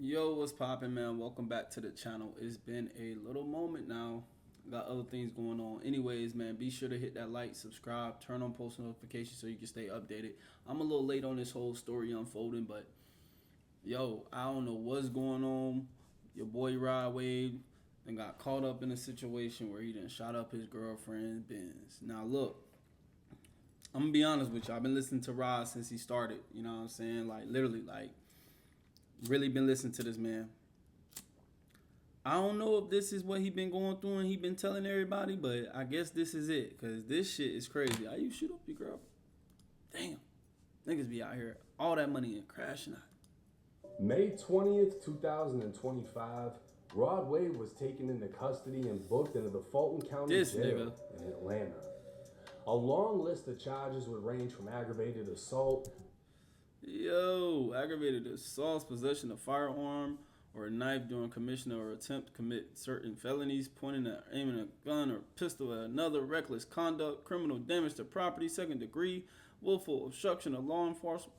Yo, what's poppin', man? Welcome back to the channel. It's been a little moment now. Got other things going on. Anyways, man, be sure to hit that like, subscribe, turn on post notifications so you can stay updated. I'm a little late on this whole story unfolding, but yo, I don't know what's going on. Your boy Rod Wave and got caught up in a situation where he done shot up his girlfriend Benz. Now look, I'm gonna be honest with you. I've been listening to Rod since he started. You know what I'm saying? Like literally, like really been listening to this man. I don't know if this is what he been going through and he been telling everybody, but I guess this is it, because this shit is crazy. How you shoot up your girl? Damn. Niggas be out here, all that money and crashing out. May 20th, 2025, Rod Wave was taken into custody and booked into the Fulton County Jail in Atlanta. A long list of charges would range from aggravated assault. Yo, aggravated assault, possession of firearm or a knife during commission or attempt to commit certain felonies, pointing at aiming a gun or pistol at another, reckless conduct, criminal damage to property, second degree, willful obstruction of law enforcement.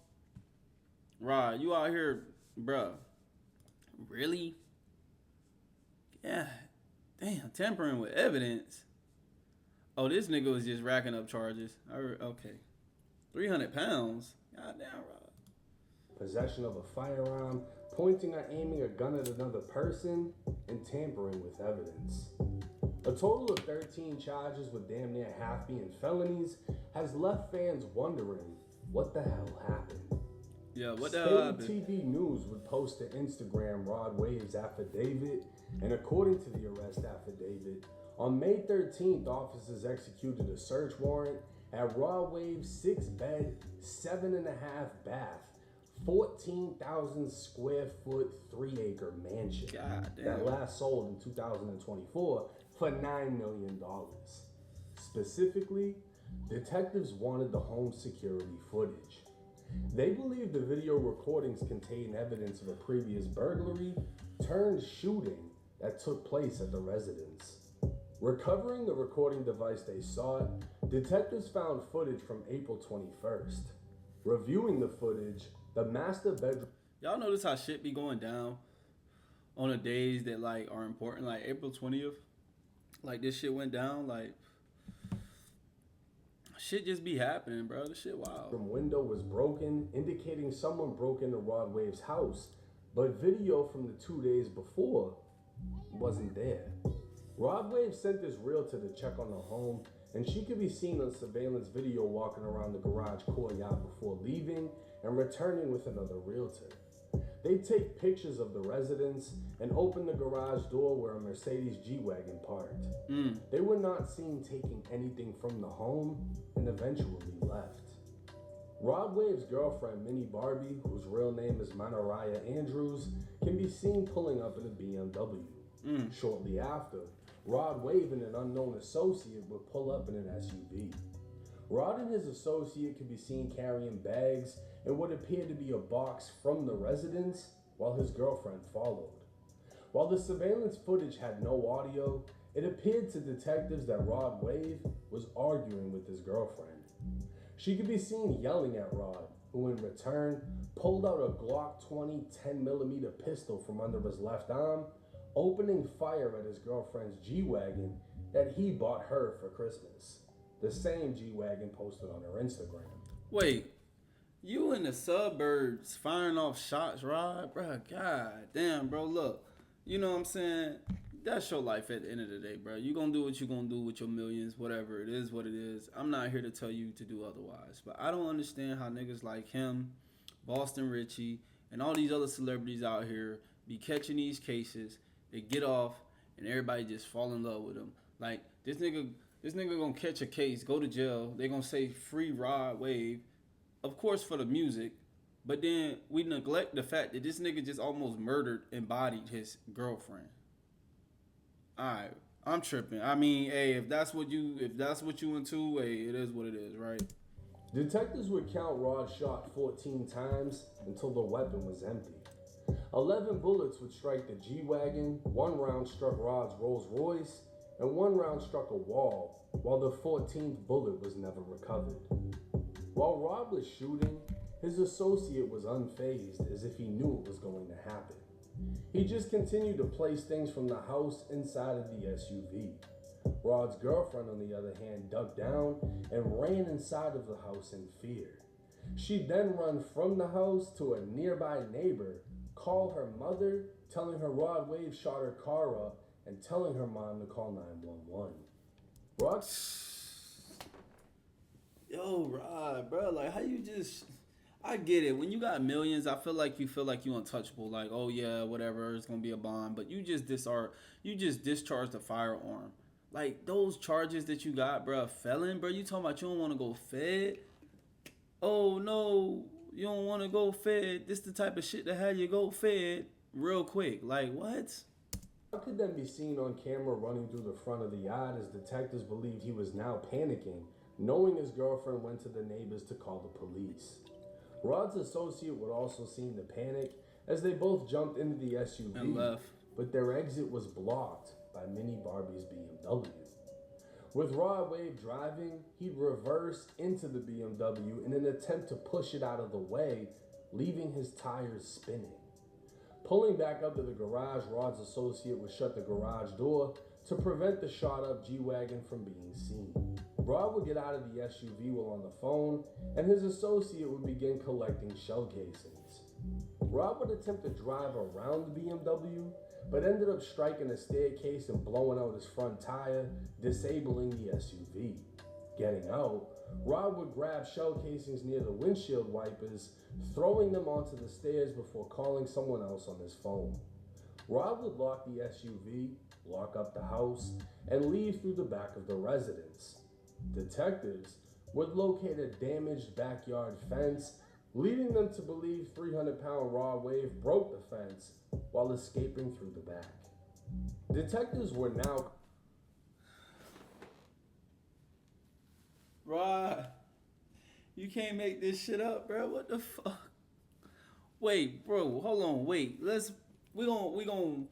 Right, you out here, bruh. Really? Yeah. Damn, tampering with evidence. Oh, this nigga was just racking up charges. Okay. 300 pounds? God damn, Rod. Possession of a firearm, pointing or aiming a gun at another person, and tampering with evidence. A total of 13 charges, with damn near half being felonies, has left fans wondering what the hell happened. Yeah, what the hell happened? TV News would post to Instagram Rod Wave's affidavit, and according to the arrest affidavit, on May 13th, officers executed a search warrant at Rod Wave's 6-bed, 7.5 bath, 14,000 square foot, 3-acre mansion that last sold in 2024 for $9 million. Specifically, detectives wanted the home security footage. They believe the video recordings contain evidence of a previous burglary turned shooting that took place at the residence. Recovering the recording device they sought, detectives found footage from April 21st. Reviewing the footage, the master bedroom... Y'all notice how shit be going down on the days that like are important, like April 20th? Like this shit went down, like shit just be happening, bro. This shit wild. The window was broken, indicating someone broke into Rod Wave's house, but video from the 2 days before wasn't there. Rod Wave sent his realtor to check on the home, and she could be seen on surveillance video walking around the garage courtyard before leaving and returning with another realtor. They take pictures of the residence and open the garage door where a Mercedes G-Wagon parked. They were not seen taking anything from the home and eventually left. Rod Wave's girlfriend, Minnie Barbie, whose real name is Manariah Andrews, can be seen pulling up in a BMW. Shortly after, Rod Wave and an unknown associate would pull up in an SUV. Rod and his associate could be seen carrying bags and what appeared to be a box from the residence while his girlfriend followed. While the surveillance footage had no audio, it appeared to detectives that Rod Wave was arguing with his girlfriend. She could be seen yelling at Rod, who in return pulled out a Glock 20 10mm pistol from under his left arm, opening fire at his girlfriend's G-Wagon that he bought her for Christmas. The same G-Wagon posted on her Instagram. Wait, you in the suburbs firing off shots, Rod? Bro, god damn, bro, look. You know what I'm saying? That's your life at the end of the day, bro. You gonna do what you gonna do with your millions, whatever. It is what it is. I'm not here to tell you to do otherwise. But I don't understand how niggas like him, Boston Richie, and all these other celebrities out here be catching these cases. They get off, and everybody just fall in love with him. Like, this nigga gonna catch a case, go to jail. They gonna say free Rod Wave, of course for the music. But then we neglect the fact that this nigga just almost murdered and bodied his girlfriend. Alright, I'm tripping. I mean, hey, if that's what you into, hey, it is what it is, right? Detectives would count Rod shot 14 times until the weapon was empty. 11 bullets would strike the G-Wagon, 1 round struck Rod's Rolls Royce, and 1 round struck a wall, while the 14th bullet was never recovered. While Rod was shooting, his associate was unfazed, as if he knew it was going to happen. He just continued to place things from the house inside of the SUV. Rod's girlfriend, on the other hand, ducked down and ran inside of the house in fear. She'd then run from the house to a nearby neighbor, call her mother, telling her Rod Wave shot her car up, and telling her mom to call 911. Rod... Yo, Rod, bro, like, how you just... I get it. When you got millions, I feel like you untouchable. Like, oh, yeah, whatever, it's going to be a bond. But you just discharged a firearm. Like, those charges that you got, bro, felon, bro, you talking about you don't want to go fed? Oh, no, you don't want to go fed. This the type of shit that had you go fed real quick. Like, what? How could then be seen on camera running through the front of the yard as detectives believed he was now panicking, knowing his girlfriend went to the neighbors to call the police. Rod's associate would also seem to panic as they both jumped into the SUV and left. But their exit was blocked by Mini Barbie's BMW. With Rod Wave driving, he'd reverse into the BMW in an attempt to push it out of the way, leaving his tires spinning. Pulling back up to the garage, Rod's associate would shut the garage door to prevent the shot-up G-Wagon from being seen. Rod would get out of the SUV while on the phone, and his associate would begin collecting shell casings. Rod would attempt to drive around the BMW, but ended up striking a staircase and blowing out his front tire, disabling the SUV. Getting out, Rod would grab shell casings near the windshield wipers, throwing them onto the stairs before calling someone else on his phone. Rod would lock the SUV, lock up the house, and leave through the back of the residence. Detectives would locate a damaged backyard fence, leading them to believe 300-pound Rod Wave broke the fence while escaping through the back. Detectives were now... Rod, you can't make this shit up, bro. What the fuck? Wait, bro, hold on, wait. We gonna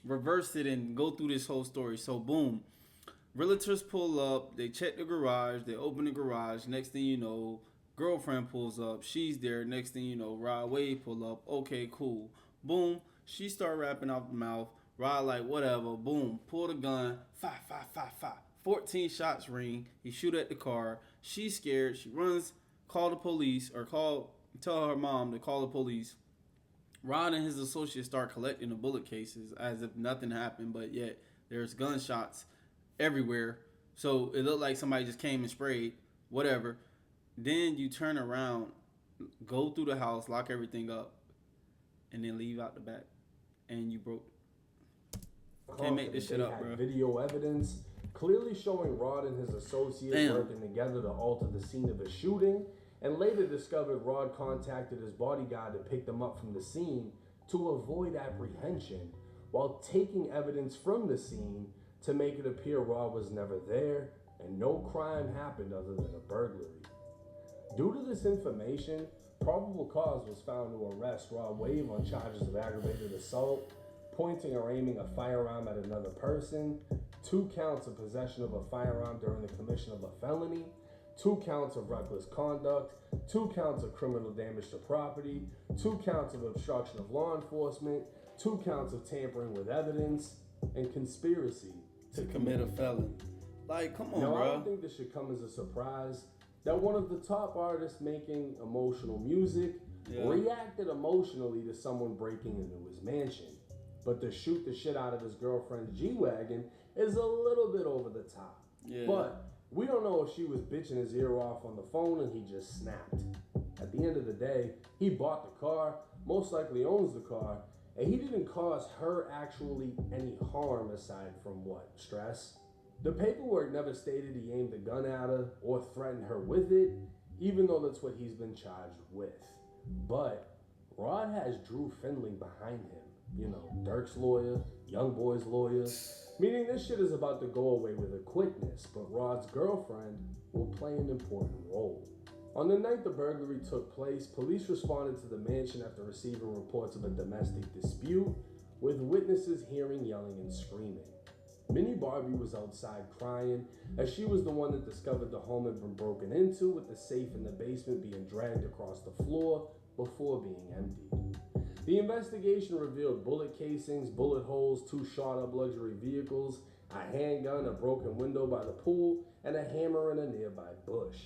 reverse it and go through this whole story. So boom. Realtors pull up, they check the garage, they open the garage. Next thing you know, girlfriend pulls up, she's there. Next thing you know, Rod Wave pull up. Okay, cool. Boom, she start rapping out the mouth. Rod like, whatever. Boom, pull the gun. Fire, fire, fire, fire. 14 shots ring. He shoot at the car. She's scared. She runs, call the police, or tell her mom to call the police. Rod and his associates start collecting the bullet cases as if nothing happened, but yet there's gunshots everywhere. So it looked like somebody just came and sprayed, whatever. Then you turn around, go through the house, lock everything up, and then leave out the back. And you broke. Can't make this shit up, bro. Video evidence clearly showing Rod and his associates working together to alter the scene of a shooting, and later discovered Rod contacted his bodyguard to pick them up from the scene to avoid apprehension, while taking evidence from the scene to make it appear Rod was never there and no crime happened other than a burglary. Due to this information, probable cause was found to arrest Rod Wave on charges of aggravated assault, pointing or aiming a firearm at another person, 2 counts of possession of a firearm during the commission of a felony, 2 counts of reckless conduct, 2 counts of criminal damage to property, 2 counts of obstruction of law enforcement, 2 counts of tampering with evidence, and conspiracy to commit a felony. Like, come on, now, bro. I don't think this should come as a surprise that one of the top artists making emotional music reacted emotionally to someone breaking into his mansion. But to shoot the shit out of his girlfriend's G-Wagon is a little bit over the top. Yeah. But we don't know if she was bitching his ear off on the phone and he just snapped. At the end of the day, he bought the car, most likely owns the car, and he didn't cause her actually any harm aside from what? Stress? The paperwork never stated he aimed a gun at her or threatened her with it, even though that's what he's been charged with. But Rod has Drew Findling behind him. You know, Dirk's lawyer, Young Boy's lawyer, meaning this shit is about to go away with a quickness, but Rod's girlfriend will play an important role. On the night the burglary took place, police responded to the mansion after receiving reports of a domestic dispute, with witnesses hearing yelling and screaming. Mini Barbie was outside crying, as she was the one that discovered the home had been broken into, with the safe in the basement being dragged across the floor before being emptied. The investigation revealed bullet casings, bullet holes, 2 shot-up luxury vehicles, a handgun, a broken window by the pool, and a hammer in a nearby bush.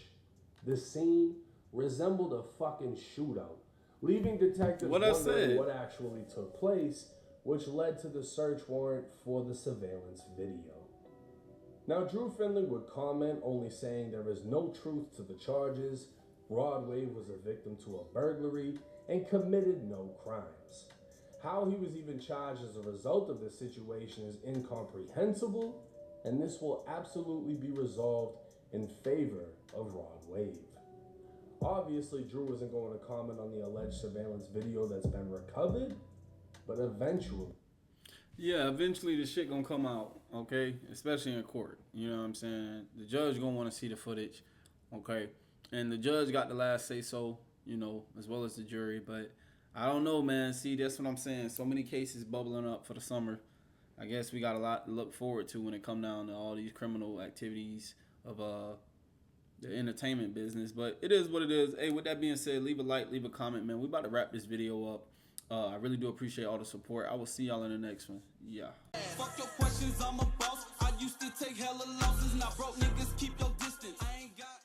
The scene resembled a fucking shootout, leaving detectives wondering what actually took place, which led to the search warrant for the surveillance video. Now, Drew Finley would comment, only saying there is no truth to the charges. Rod Wave was a victim to a burglary and committed no crimes. How he was even charged as a result of this situation is incomprehensible, and this will absolutely be resolved in favor of Rod Wave. Obviously, Drew isn't going to comment on the alleged surveillance video that's been recovered, but eventually. Yeah, eventually the shit gonna come out, okay? Especially in court, you know what I'm saying? The judge gonna want to see the footage, okay? And the judge got the last say so, you know, as well as the jury, but I don't know, man. See, that's what I'm saying. So many cases bubbling up for the summer. I guess we got a lot to look forward to when it come down to all these criminal activities of the entertainment business. But it is what it is. Hey, with that being said, leave a like, leave a comment, man. We about to wrap this video up. I really do appreciate all the support. I will see y'all in the next one. Yeah. Fuck your questions, I'm a boss. I used to take hella losses. Now broke niggas keep your distance. I ain't got